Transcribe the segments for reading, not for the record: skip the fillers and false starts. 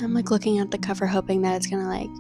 I'm like looking at the cover hoping that it's gonna like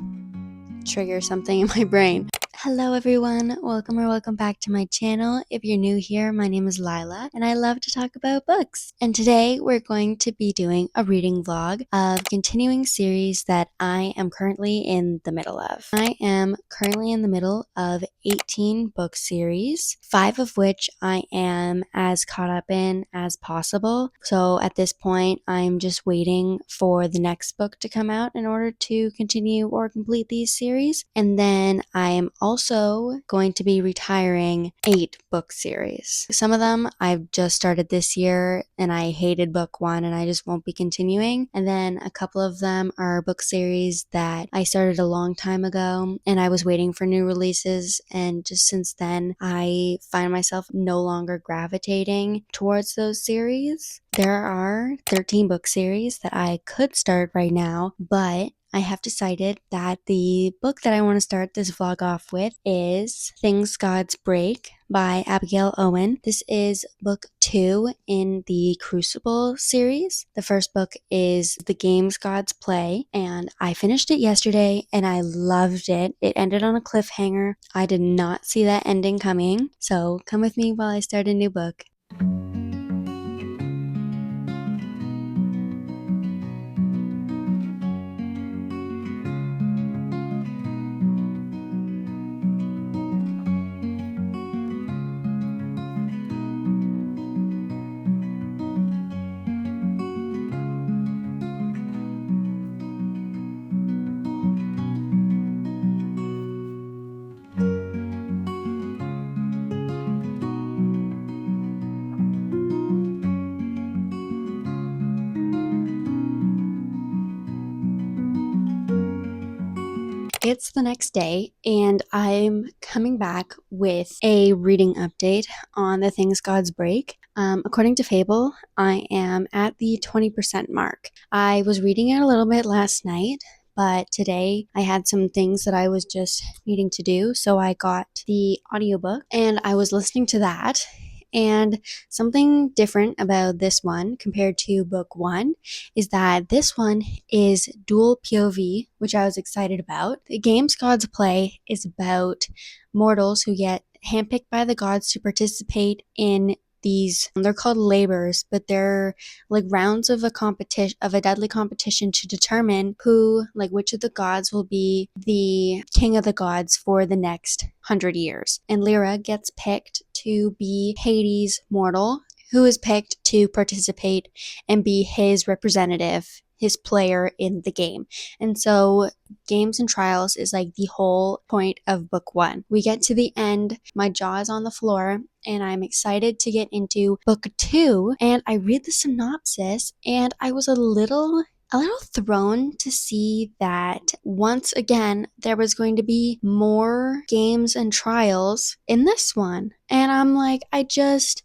trigger something in my brain. Hello everyone, welcome back to my channel. If you're new here, my name is Lila and I love to talk about books. And today we're going to be doing a reading vlog of a continuing series that I am currently in the middle of. I am currently in the middle of 18 book series, 5 of which I am as caught up in as possible. So at this point, I'm just waiting for the next book to come out in order to continue or complete these series. And then I am also going to be retiring 8 book series. Some of them I've just started this year and I hated book 1 and I just won't be continuing. And then a couple of them are book series that I started a long time ago and I was waiting for new releases, and just since then I find myself no longer gravitating towards those series. There are 13 book series that I could start right now, but I have decided that the book that I want to start this vlog off with is Things Gods Break by Abigail Owen. This is book 2 in the Crucible series. The first book is The Games Gods Play, and I finished it yesterday and I loved it. It ended on a cliffhanger. I did not see that ending coming, so come with me while I start a new book. It's the next day and I'm coming back with a reading update on The Things Gods Break. According to Fable, I am at the 20% mark. I was reading it a little bit last night, but today I had some things that I was just needing to do, so I got the audiobook and I was listening to that. And something different about this one compared to book 1 is that this one is dual POV, which I was excited about. The Games Gods Play is about mortals who get handpicked by the gods to participate in these, they're called labors, but they're like rounds of a competition, of a deadly competition to determine who, like which of the gods will be the king of the gods for the next 100 years. And Lyra gets picked to be Hades' mortal, who is picked to participate and be his representative, his player in the game. And so Games and Trials is like the whole point of book 1. We get to the end, my jaw is on the floor, and I'm excited to get into book 2, and I read the synopsis and I was a little thrown to see that once again there was going to be more games and trials in this one. And I'm like, I just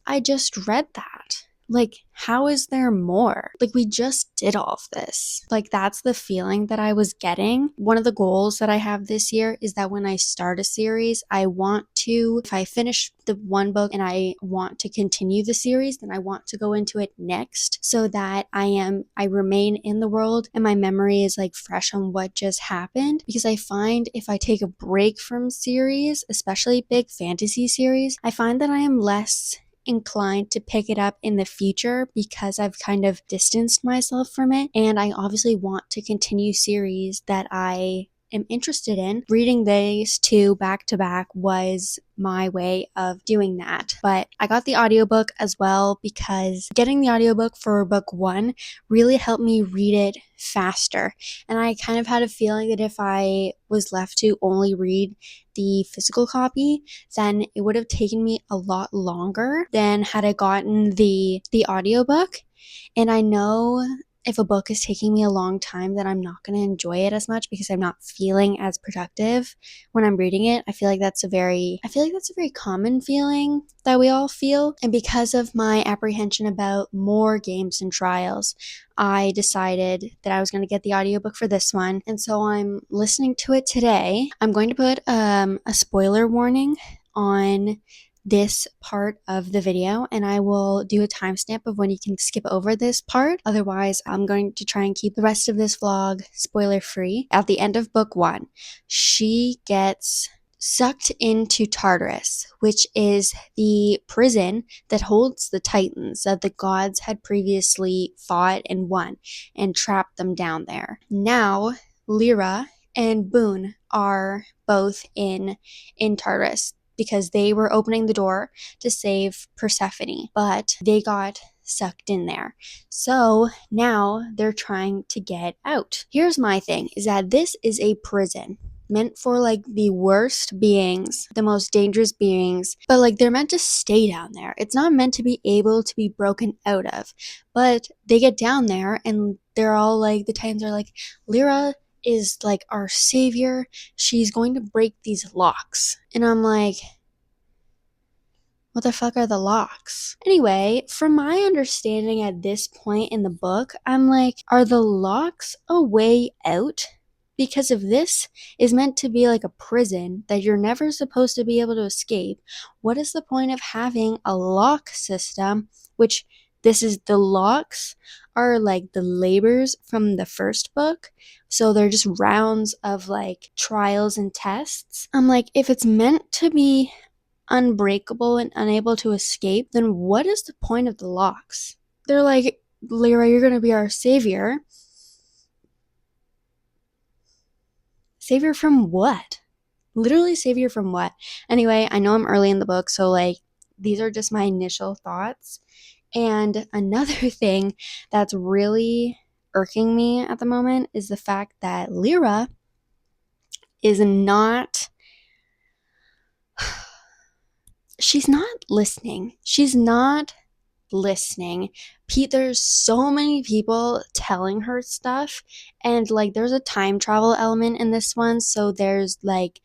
read that. Like, how is there more? Like, we just did all of this. Like, that's the feeling that I was getting. One of the goals that I have this year is that when I start a series, I want to, if I finish the one book and I want to continue the series, then I want to go into it next so that I remain in the world and my memory is like fresh on what just happened. Because I find if I take a break from series, especially big fantasy series, I find that I am less inclined to pick it up in the future because I've kind of distanced myself from it, and I obviously want to continue series that I am interested in. Reading these 2 back to back was my way of doing that. But I got the audiobook as well because getting the audiobook for book 1 really helped me read it faster. And I kind of had a feeling that if I was left to only read the physical copy, then it would have taken me a lot longer than had I gotten the audiobook. And I know if a book is taking me a long time, then I'm not going to enjoy it as much because I'm not feeling as productive when I'm reading it. I feel like that's a very common feeling that we all feel. And because of my apprehension about more games and trials, I decided that I was going to get the audiobook for this one. And so I'm listening to it today. I'm going to put a spoiler warning on this part of the video and I will do a timestamp of when you can skip over this part. Otherwise, I'm going to try and keep the rest of this vlog spoiler free. At the end of book 1, she gets sucked into Tartarus, which is the prison that holds the Titans that the gods had previously fought and won and trapped them down there. Now, Lyra and Boone are both in Tartarus because they were opening the door to save Persephone, but they got sucked in there. So now they're trying to get out. Here's my thing, is that this is a prison meant for like the worst beings, the most dangerous beings, but like they're meant to stay down there. It's not meant to be able to be broken out of. But they get down there and they're all like, the Titans are like, Lyra is like our savior. She's going to break these locks. And I'm like, what the fuck are the locks? Anyway, from my understanding at this point in the book, I'm like, are the locks a way out? Because if this is meant to be like a prison that you're never supposed to be able to escape, what is the point of having a lock system, which this is the locks are like the labors from the first book. So they're just rounds of like trials and tests. I'm like, if it's meant to be unbreakable and unable to escape, then what is the point of the locks? They're like, Lyra, you're going to be our savior. Savior from what? Literally savior from what? Anyway, I know I'm early in the book, so like these are just my initial thoughts. And another thing that's really irking me at the moment is the fact that Lyra is not, she's not listening. She's not listening. There's so many people telling her stuff, and like there's a time travel element in this one, so there's like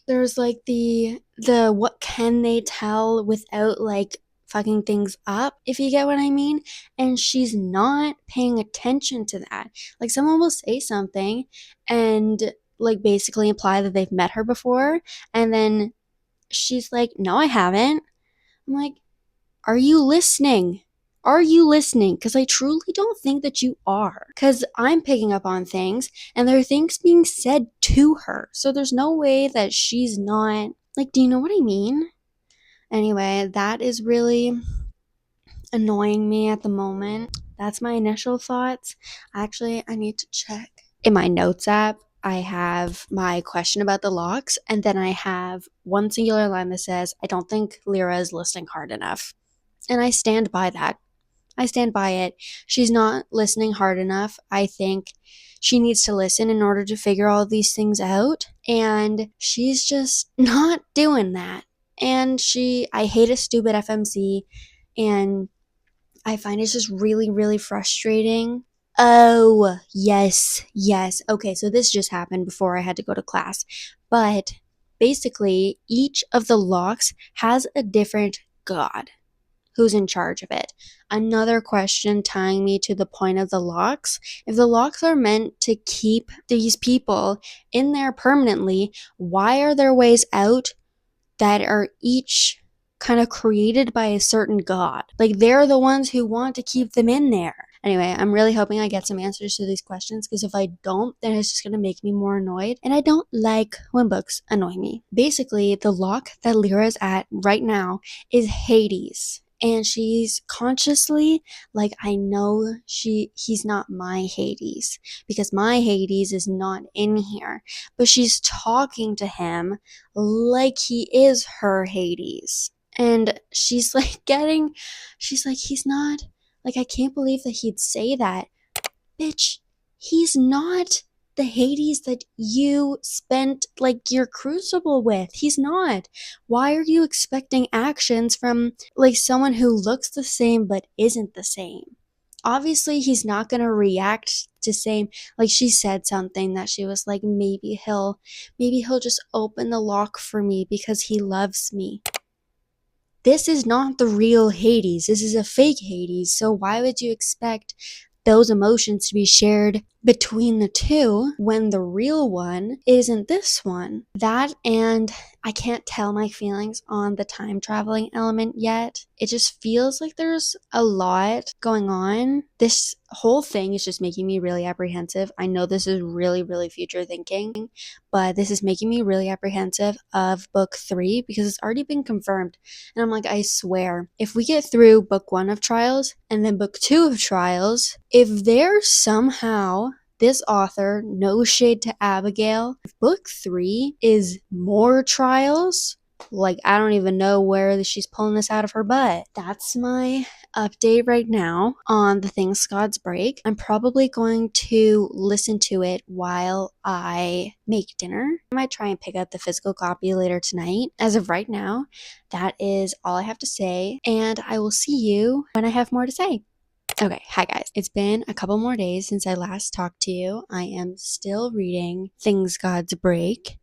the what can they tell without like fucking things up, if you get what I mean. And she's not paying attention to that. Like someone will say something and like basically imply that they've met her before, and then she's like, no, I haven't. I'm like, are you listening? Are you listening? Because I truly don't think that you are. Because I'm picking up on things and there are things being said to her. So there's no way that she's not. Like, do you know what I mean? Anyway, that is really annoying me at the moment. That's my initial thoughts. Actually, I need to check. In my notes app, I have my question about the locks, and then I have one singular line that says, I don't think Lyra is listening hard enough. And I stand by that. I stand by it. She's not listening hard enough. I think she needs to listen in order to figure all these things out. And she's just not doing that. And I hate a stupid FMC. And I find it just really, really frustrating. Oh, yes. Okay, so this just happened before I had to go to class. But basically, each of the locks has a different god who's in charge of it. Another question tying me to the point of the locks. If the locks are meant to keep these people in there permanently, why are there ways out that are each kind of created by a certain god? Like they're the ones who want to keep them in there. Anyway, I'm really hoping I get some answers to these questions, because if I don't, then it's just going to make me more annoyed. And I don't like when books annoy me. Basically, the lock that Lyra's at right now is Hades. And she's consciously like, I know he's not my Hades, because my Hades is not in here. But she's talking to him like he is her Hades. And she's like, he's not, like, I can't believe that he'd say that. Bitch, he's not the Hades that you spent like your crucible with. He's not. Why are you expecting actions from like someone who looks the same but isn't the same? Obviously he's not going to react the same. Like she said something that she was like, maybe he'll just open the lock for me because he loves me. This is not the real Hades. This is a fake Hades. So why would you expect those emotions to be shared between the two when the real one isn't this one. That, and I can't tell my feelings on the time traveling element yet. It just feels like there's a lot going on. This whole thing is just making me really apprehensive. I know this is really, really future thinking, but this is making me really apprehensive of book 3 because it's already been confirmed. And I'm like, I swear, if we get through book 1 of Trials and then book 2 of Trials, if there's somehow this author, no shade to Abigail, if book 3 is more Trials, like I don't even know where she's pulling this out of her butt. That's my update right now on the things God's break. I'm probably going to listen to it while I make dinner. I might try and pick up the physical copy later tonight. As of right now, that is all I have to say, and I will see you when I have more to say. Okay, hi guys. It's been a couple more days since I last talked to you. I am still reading Things God's Break,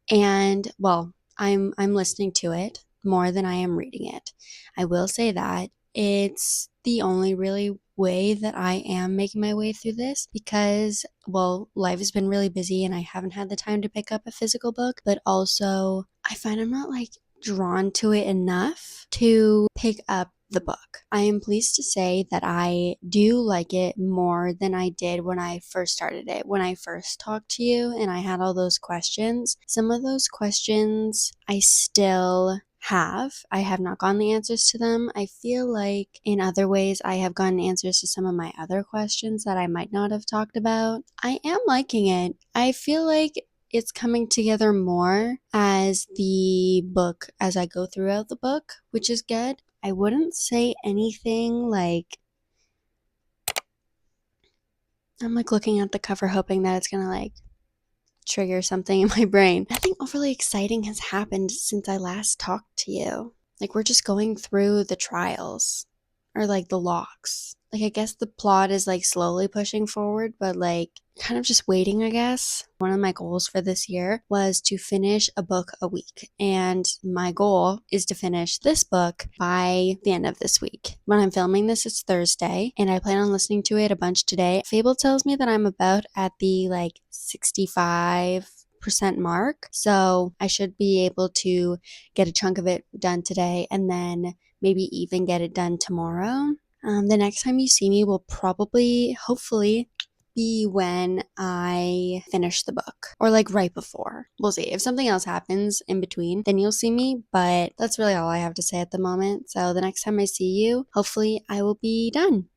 and well, I'm listening to it more than I am reading it. I will say that it's the only really way that I am making my way through this because, well, life has been really busy and I haven't had the time to pick up a physical book, but also I find I'm not like drawn to it enough to pick up the book. I am pleased to say that I do like it more than I did when I first started it. When I first talked to you and I had all those questions, some of those questions I still have. I have not gotten the answers to them. I feel like in other ways I have gotten answers to some of my other questions that I might not have talked about. I am liking it. I feel like it's coming together more as I go throughout the book, which is good. I wouldn't say anything like, I'm like looking at the cover hoping that it's gonna like trigger something in my brain. Nothing overly exciting has happened since I last talked to you. Like we're just going through the trials or like the locks. Like I guess the plot is like slowly pushing forward, but like kind of just waiting, I guess. One of my goals for this year was to finish a book a week. And my goal is to finish this book by the end of this week. When I'm filming this, it's Thursday, and I plan on listening to it a bunch today. Fable tells me that I'm about at the like 65% mark. So I should be able to get a chunk of it done today and then maybe even get it done tomorrow. The next time you see me will probably, hopefully, be when I finish the book or like right before. We'll see. If something else happens in between, then you'll see me, but that's really all I have to say at the moment. So the next time I see you, hopefully I will be done.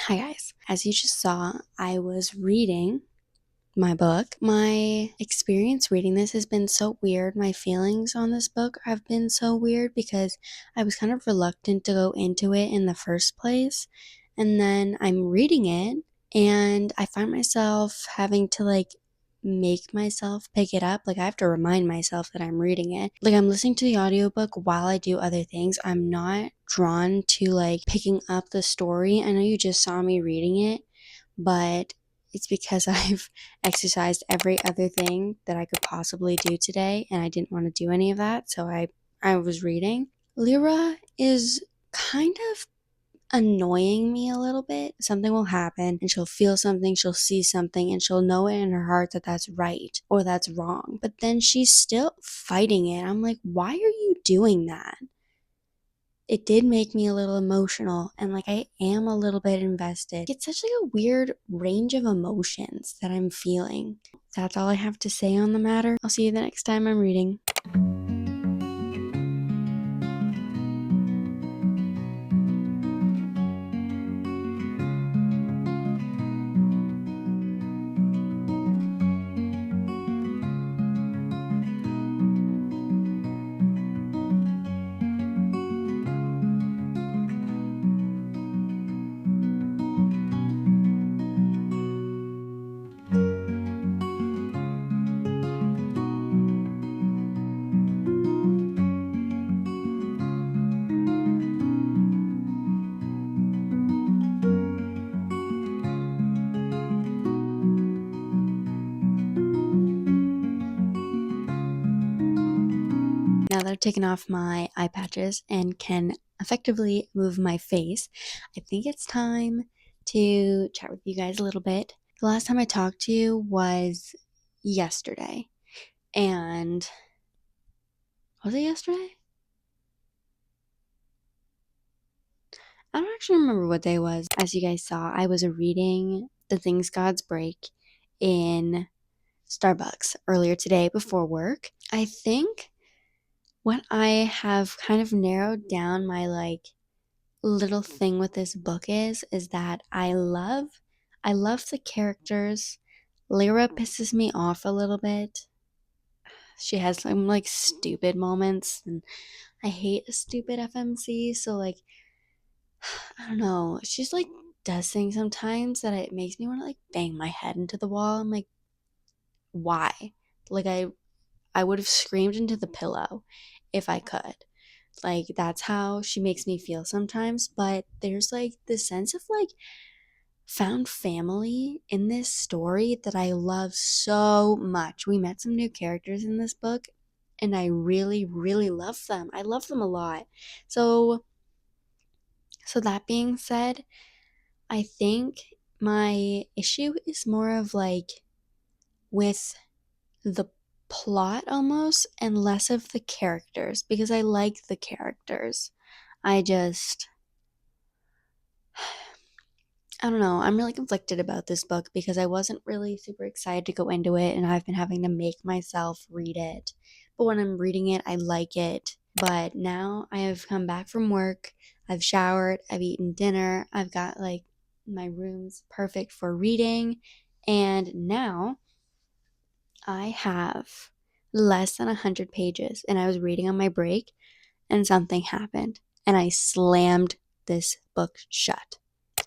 Hi guys. As you just saw, I was reading my book. My experience reading this has been so weird. My feelings on this book have been so weird because I was kind of reluctant to go into it in the first place. And then I'm reading it and I find myself having to like make myself pick it up. Like I have to remind myself that I'm reading it. Like I'm listening to the audiobook while I do other things. I'm not drawn to like picking up the story. I know you just saw me reading it, but it's because I've exercised every other thing that I could possibly do today and I didn't want to do any of that, so I was reading. Lyra is kind of annoying me a little bit. Something will happen and she'll feel something, she'll see something, and she'll know it in her heart that that's right or that's wrong. But then she's still fighting it. I'm like, why are you doing that? It did make me a little emotional and like I am a little bit invested. It's such like a weird range of emotions that I'm feeling. That's all I have to say on the matter. I'll see you the next time I'm reading. I've taken off my eye patches and can effectively move my face, I think it's time to chat with you guys a little bit. The last time I talked to you was yesterday. And was it yesterday? I don't actually remember what day it was. As you guys saw, I was reading The Things Gods Break in Starbucks earlier today before work. I think what I have kind of narrowed down my little thing with this book is that I love the characters. Lyra pisses me off a little bit. She has some stupid moments, and I hate a stupid FMC, so I don't know. She's does things sometimes that it makes me want to bang my head into the wall. I'm like, why? Like I would have screamed into the pillow if I could. That's how she makes me feel sometimes, but there's this sense of found family in this story that I love so much. We met some new characters in this book and I really really love them. I love them a lot. So that being said, I think my issue is more of with the plot almost and less of the characters because I like the characters. I just I don't know. I'm really conflicted about this book because I wasn't really super excited to go into it and I've been having to make myself read it. But when I'm reading it, I like it. But now I have come back from work, I've showered, I've eaten dinner, I've got my room's perfect for reading, and now I have less than 100 pages and I was reading on my break and something happened and I slammed this book shut.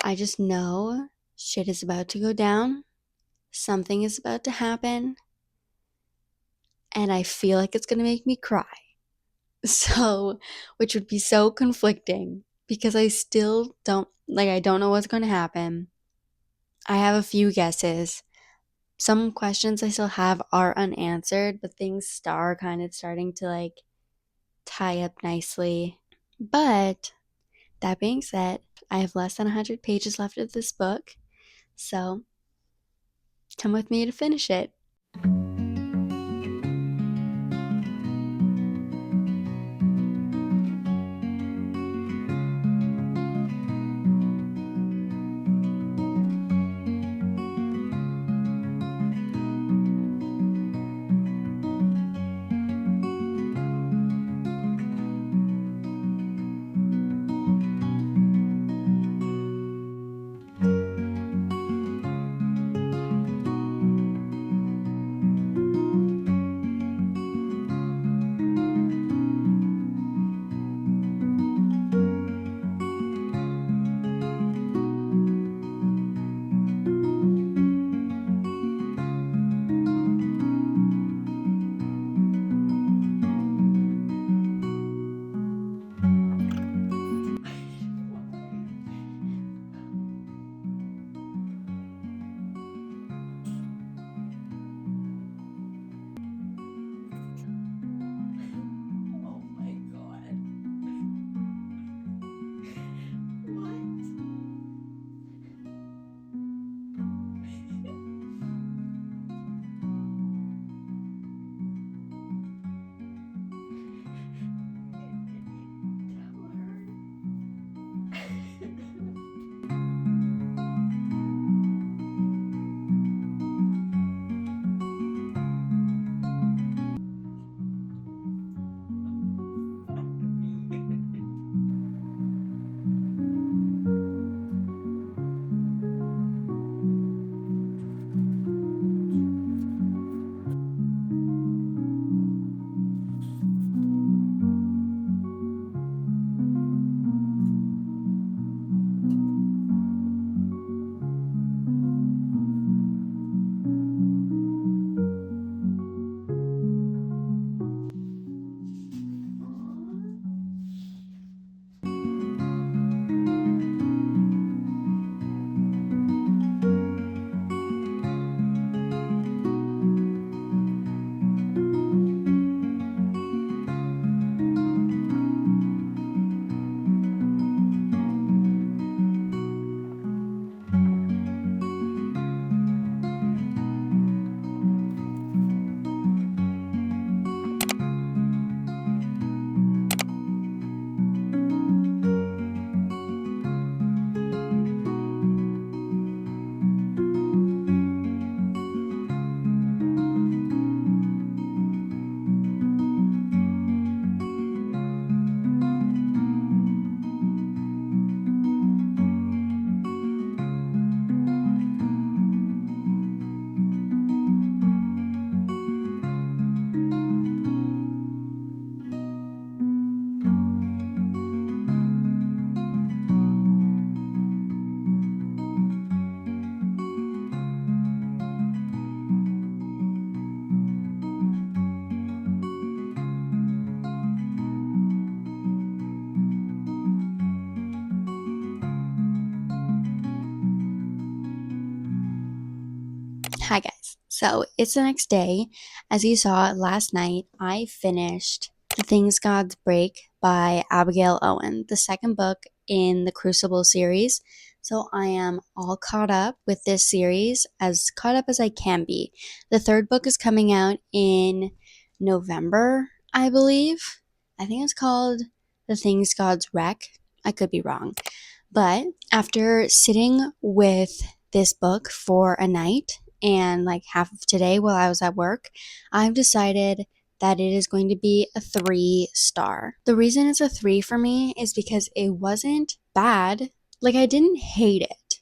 I just know shit is about to go down, something is about to happen, and I feel like it's going to make me cry. So, which would be so conflicting because I still don't, I don't know what's going to happen. I have a few guesses. Some questions I still have are unanswered, but things are kind of starting to tie up nicely. But that being said, I have less than 100 pages left of this book. So, come with me to finish it. So it's the next day. As you saw last night, I finished The Things Gods Break by Abigail Owen, the second book in the Crucible series. So I am all caught up with this series, as caught up as I can be. The third book is coming out in November, I believe. I think it's called The Things Gods Wreck. I could be wrong. But after sitting with this book for a night and like half of today while I was at work, I've decided that it is going to be a 3-star. The reason it's a 3 for me is because it wasn't bad. Like, I didn't hate it.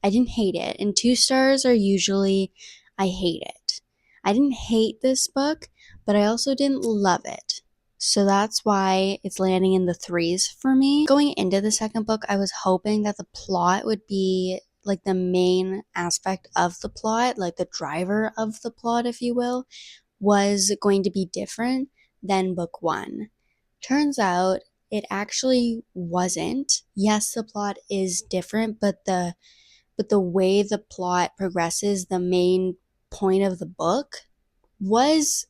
I didn't hate it. And 2 stars are usually, I hate it. I didn't hate this book, but I also didn't love it. So that's why it's landing in the 3s for me. Going into the second book, I was hoping that the plot would be like the main aspect of the plot, like the driver of the plot, if you will, was going to be different than book 1. Turns out it actually wasn't. Yes, the plot is different, but the way the plot progresses, the main point of the book was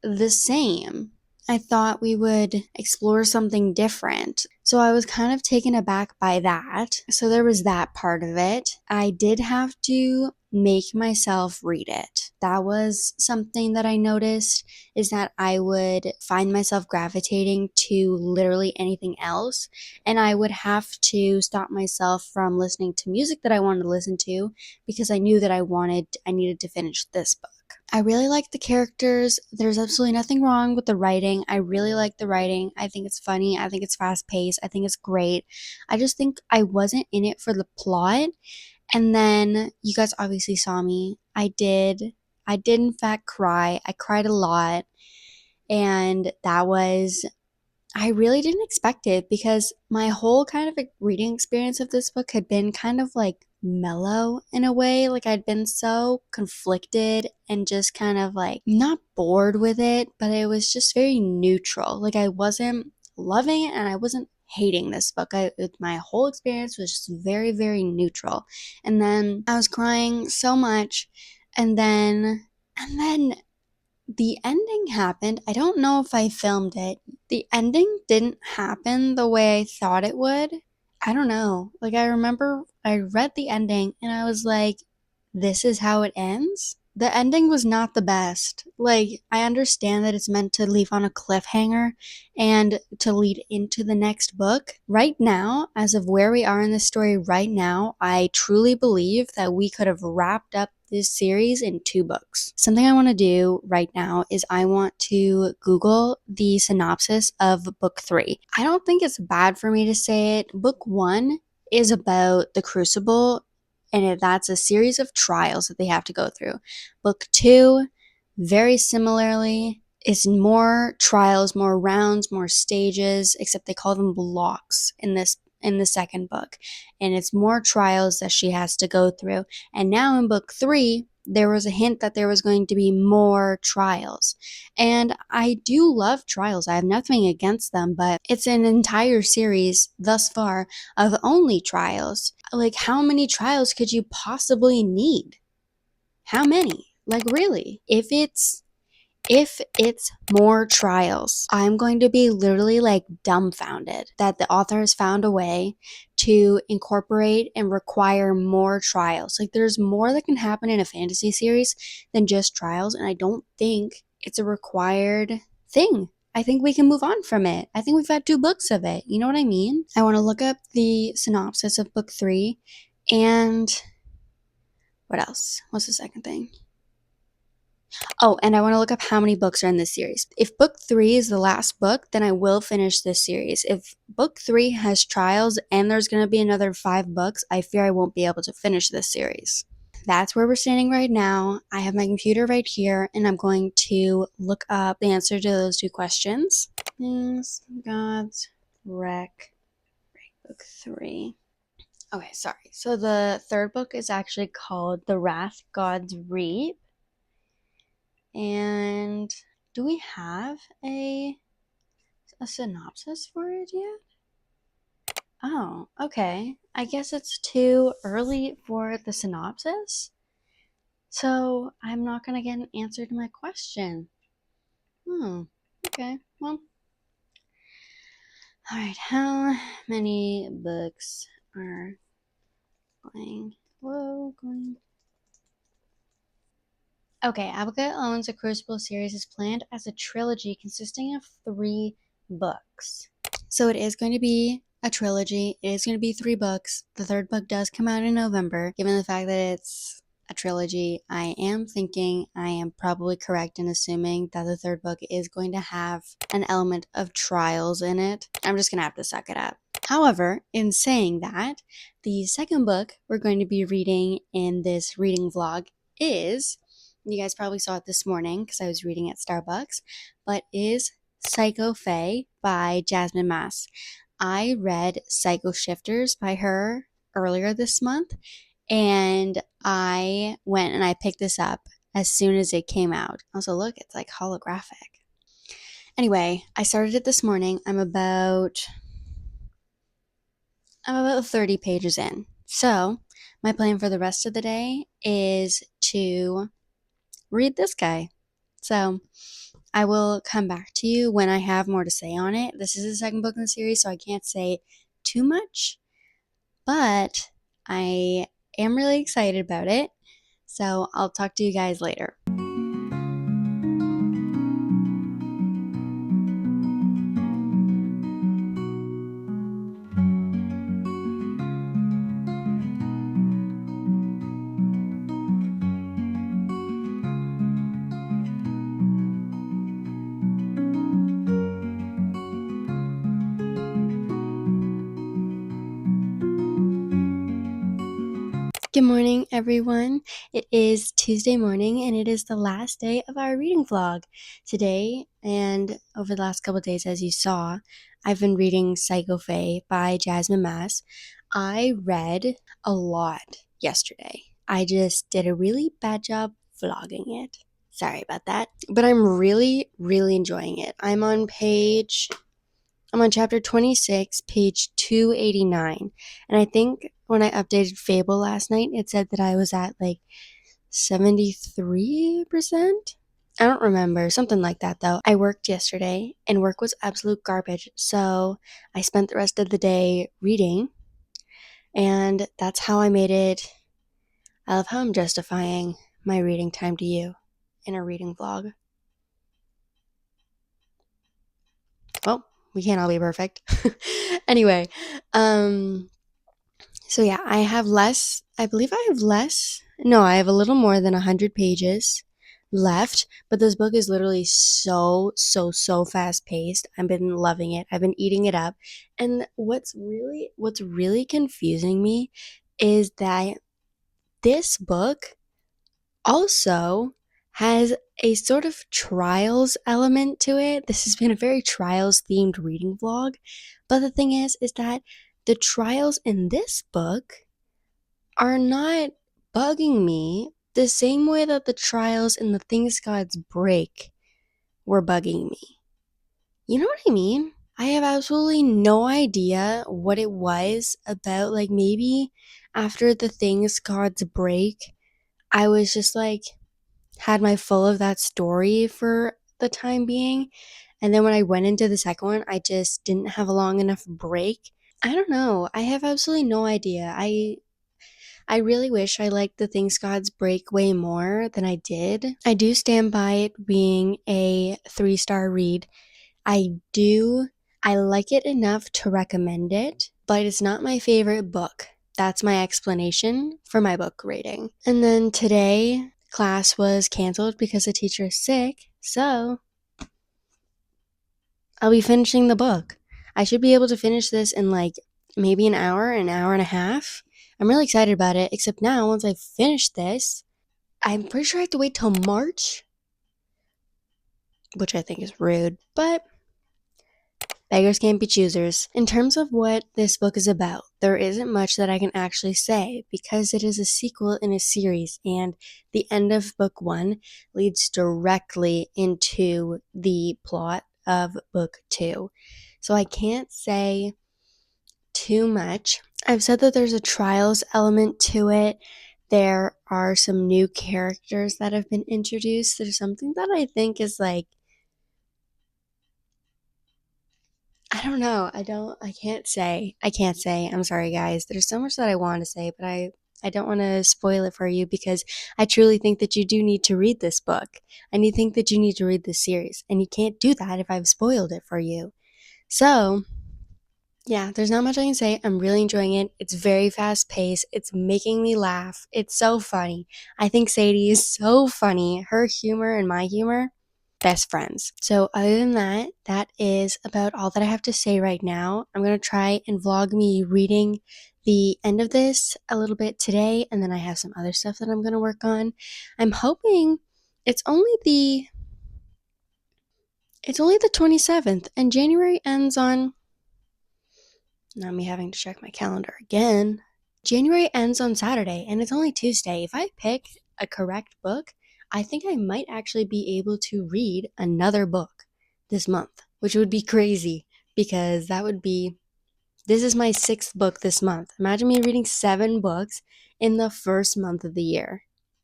the same. I thought we would explore something different. So I was kind of taken aback by that. So there was that part of it. I did have to make myself read it. That was something that I noticed, is that I would find myself gravitating to literally anything else, and I would have to stop myself from listening to music that I wanted to listen to because I knew that I needed to finish this book. I really like the characters. There's absolutely nothing wrong with the writing. I really like the writing. I think it's funny. I think it's fast paced. I think it's great. I just think I wasn't in it for the plot. And then you guys obviously saw me. I did. I did in fact cry. I cried a lot. And I really didn't expect it because my whole kind of reading experience of this book had been kind of like mellow in a way. Like, I'd been so conflicted and just kind of like not bored with it, but it was just very neutral. Like, I wasn't loving it and I wasn't hating this book. My whole experience was just very, very neutral. And then I was crying so much, and then the ending happened. I don't know if I filmed it. The ending didn't happen the way I thought it would. I don't know. Like, I remember I read the ending and I was like, this is how it ends? The ending was not the best. Like, I understand that it's meant to leave on a cliffhanger and to lead into the next book. Right now, as of where we are in the story right now, I truly believe that we could have wrapped up this series in 2 books. Something I want to do right now is I want to Google the synopsis of book 3. I don't think it's bad for me to say it. Book 1 is about the Crucible, and that's a series of trials that they have to go through. Book 2, very similarly, is more trials, more rounds, more stages, except they call them blocks in the second book. And it's more trials that she has to go through. And now in book 3, there was a hint that there was going to be more trials. And I do love trials. I have nothing against them, but it's an entire series thus far of only trials. Like, how many trials could you possibly need? How many? Like, really? If it's more trials, I'm going to be literally like dumbfounded that the author has found a way to incorporate and require more trials. Like, there's more that can happen in a fantasy series than just trials, and I don't think it's a required thing. I think we can move on from it. I think we've had 2 books of it. You know what I mean? I want to look up the synopsis of book 3 and what else? What's the second thing? Oh, and I want to look up how many books are in this series. If book 3 is the last book, then I will finish this series. If book 3 has trials and there's going to be another 5 books, I fear I won't be able to finish this series. That's where we're standing right now. I have my computer right here, and I'm going to look up the answer to those 2 questions. Yes, God's Wreck, book 3. Okay, sorry. So the third book is actually called The Wrath Gods Reap. And do we have a synopsis for it yet? Oh, okay. I guess it's too early for the synopsis. So I'm not going to get an answer to my question. Okay. Well, all right. How many books are going? Whoa, going. Okay, Abigail owns a Crucible series is planned as a trilogy consisting of 3 books. So it is going to be a trilogy. It is going to be 3 books. The third book does come out in November. Given the fact that it's a trilogy, I am thinking I am probably correct in assuming that the third book is going to have an element of trials in it. I'm just going to have to suck it up. However, in saying that, the second book we're going to be reading in this reading vlog is, you guys probably saw it this morning because I was reading at Starbucks, but is Psycho Fae by Jasmine Mass. I read Psycho Shifters by her earlier this month, and I went and I picked this up as soon as it came out. Also, look, it's like holographic. Anyway, I started it this morning. I'm about 30 pages in. So, my plan for the rest of the day is to read this guy. So, I will come back to you when I have more to say on it. This is the second book in the series, so I can't say too much, but I am really excited about it. So, I'll talk to you guys later. Good morning, everyone. It is Tuesday morning, and it is the last day of our reading vlog. Today, and over the last couple of days, as you saw, I've been reading Psycho Fae by Jasmine Mass. I read a lot yesterday. I just did a really bad job vlogging it. Sorry about that. But I'm really, really enjoying it. I'm on chapter 26, page 289. And I think when I updated Fable last night, it said that I was at like 73%. I don't remember. Something like that, though. I worked yesterday, and work was absolute garbage. So I spent the rest of the day reading, and that's how I made it. I love how I'm justifying my reading time to you in a reading vlog. Well, we can't all be perfect. Anyway, so yeah, I have less, I believe I have less, no, I have a little more than 100 pages left, but this book is literally so fast paced. I've been loving it. I've been eating it up. And what's really confusing me is that this book also has a sort of trials element to it. This has been a very trials themed reading vlog. But the thing is that the trials in this book are not bugging me the same way that the trials in the Things Gods Break were bugging me. You know what I mean? I have absolutely no idea what it was about. Like, maybe after the Things Gods Break, I was just like, had my full of that story for the time being. And then when I went into the second one, I just didn't have a long enough break. I don't know. I have absolutely no idea. I really wish I liked the Things Gods Break way more than I did. I do stand by it being a 3-star read. I like it enough to recommend it, but it's not my favorite book. That's my explanation for my book rating. And then today, class was canceled because the teacher is sick, so I'll be finishing the book. I should be able to finish this in like maybe an hour and a half. I'm really excited about it, except now, once I finish this, I'm pretty sure I have to wait till March, which I think is rude, but beggars can't be choosers. In terms of what this book is about, there isn't much that I can actually say because it is a sequel in a series, and the end of book 1 leads directly into the plot of book 2. So I can't say too much. I've said that there's a trials element to it. There are some new characters that have been introduced. There's something that I think is like, I don't know. I can't say. I'm sorry, guys. There's so much that I want to say, but I don't want to spoil it for you because I truly think that you do need to read this book. And you think that you need to read this series. And you can't do that if I've spoiled it for you. So, yeah, there's not much I can say. I'm really enjoying it. It's very fast paced. It's making me laugh. It's so funny. I think Sadie is so funny. Her humor and my humor, best friends. So, other than that, that is about all that I have to say right now. I'm going to try and vlog me reading the end of this a little bit today, and then I have some other stuff that I'm going to work on. I'm hoping it's only the it's only the 27th, and January ends on, now me having to check my calendar again. January ends on Saturday and it's only Tuesday. If I pick a correct book, I think I might actually be able to read another book this month, which would be crazy because this is my 6th book this month. Imagine me reading 7 books in the first month of the year.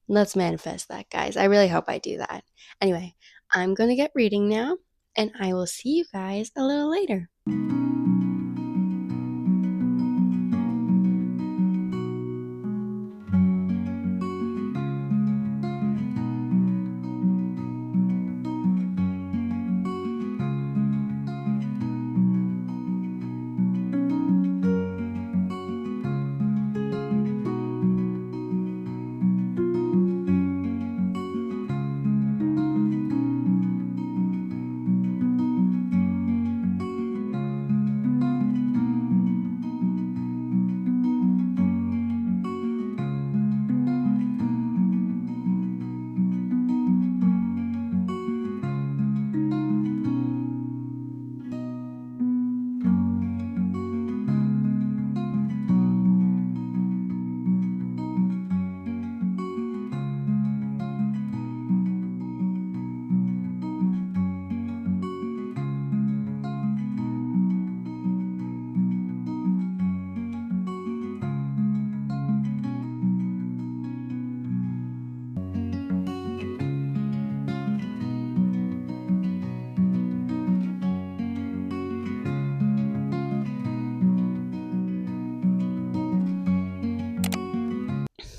Let's manifest that, guys. I really hope I do that. Anyway, I'm going to get reading now and I will see you guys a little later.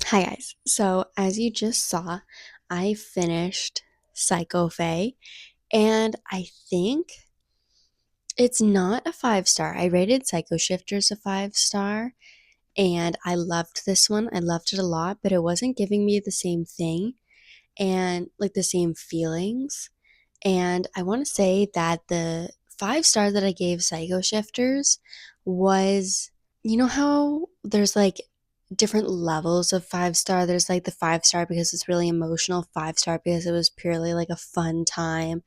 Hi guys. So as you just saw, I finished Psycho Fae, and I think it's not a 5 star. I rated Psycho Shifters a 5 star, and I loved this one. I loved it a lot, but it wasn't giving me the same thing and like the same feelings. And I want to say that the 5 star that I gave Psycho Shifters was, you know how there's like different levels of 5 star? There's like the 5 star because it's really emotional, 5 star because it was purely like a fun time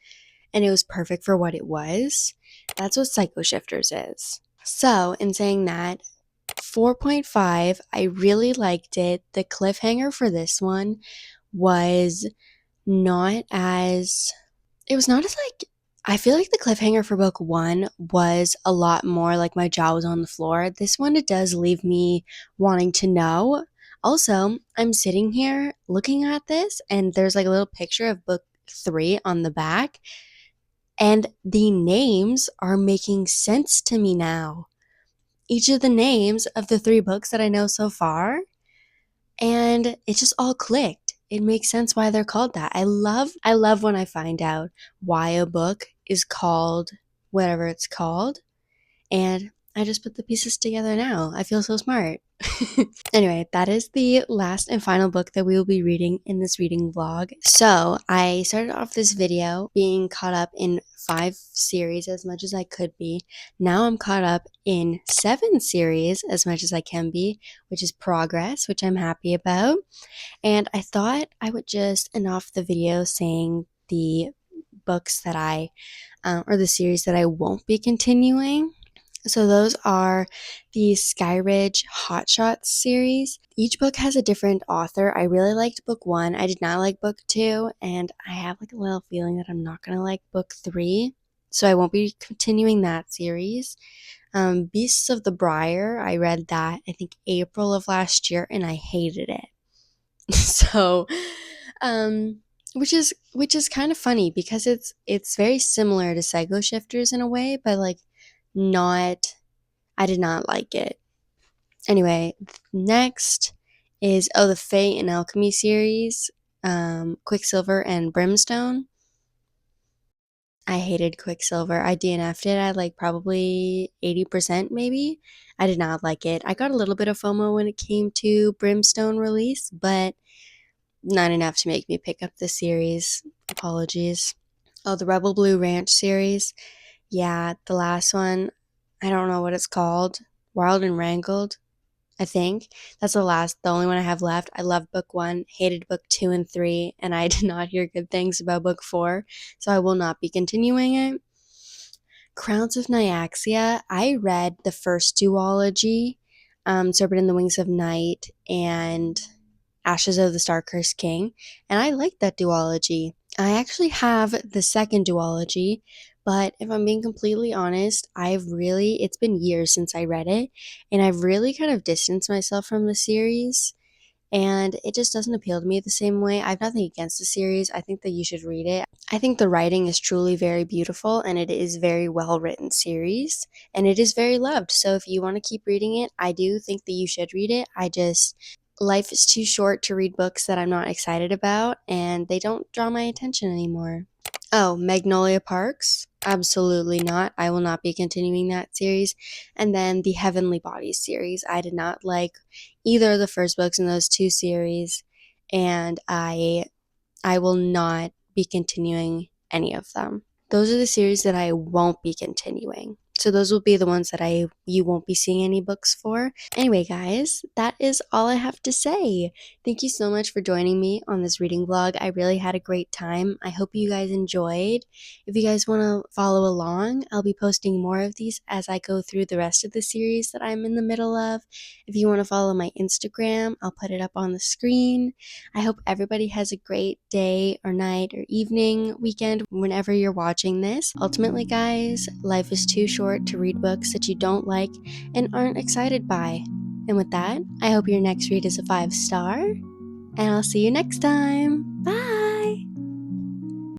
and it was perfect for what it was. That's what Psycho Shifters is. So, in saying that, 4.5, I really liked it. The cliffhanger for this one was not as it was not as like, I feel like the cliffhanger for book 1 was a lot more like my jaw was on the floor. This one, it does leave me wanting to know. Also, I'm sitting here looking at this and there's like a little picture of book 3 on the back, and the names are making sense to me now. Each of the names of the 3 books that I know so far, and it just all clicked. It makes sense why they're called that. I love when I find out why a book is called whatever it's called, and I just put the pieces together now. I feel so smart. Anyway, that is the last and final book that we will be reading in this reading vlog. So I started off this video being caught up in 5 series as much as I could be. Now I'm caught up in 7 series as much as I can be, which is progress, which I'm happy about. And I thought I would just end off the video saying the books that or the series that I won't be continuing. So those are the Skyridge Hot Shots series. Each book has a different author. I really liked book 1. I did not like book 2, and I have like a little feeling that I'm not going to like book 3. So I won't be continuing that series. Beasts of the Briar, I read that I think April of last year and I hated it. So, um, which is kind of funny because it's very similar to Psycho Shifters in a way, but like not. I did not like it. Anyway, next is the Fate and Alchemy series, Quicksilver and Brimstone. I hated Quicksilver. I DNF'd it at like probably 80% maybe. I did not like it. I got a little bit of FOMO when it came to Brimstone release, but not enough to make me pick up the series. Apologies. Oh, the Rebel Blue Ranch series. Yeah, the last one. I don't know what it's called. Wild and Wrangled, I think. That's the only one I have left. I loved book one, hated book two and three, and I did not hear good things about book four, so I will not be continuing it. Crowns of Nyaxia, I read the first duology, Serpent in the Wings of Night and Ashes of the Star-Cursed King, and I liked that duology. I actually have the second duology, but if I'm being completely honest, it's been years since I read it, and I've really kind of distanced myself from the series, and it just doesn't appeal to me the same way. I have nothing against the series. I think that you should read it. I think the writing is truly very beautiful, and it is very well written series, and it is very loved. So if you want to keep reading it, I do think that you should read it. Life is too short to read books that I'm not excited about, and they don't draw my attention anymore. Oh, Magnolia Parks? Absolutely not. I will not be continuing that series. And then the Heavenly Bodies series. I did not like either of the first books in those two series, and I will not be continuing any of them. Those are the series that I won't be continuing. So those will be the ones that you won't be seeing any books for. Anyway, guys, that is all I have to say. Thank you so much for joining me on this reading vlog. I really had a great time. I hope you guys enjoyed. If you guys want to follow along, I'll be posting more of these as I go through the rest of the series that I'm in the middle of. If you want to follow my Instagram, I'll put it up on the screen. I hope everybody has a great day or night or evening, weekend, whenever you're watching this. Ultimately, guys, life is too short to read books that you don't like and aren't excited by. And with that, I hope your next read is a 5-star, and I'll see you next time. Bye!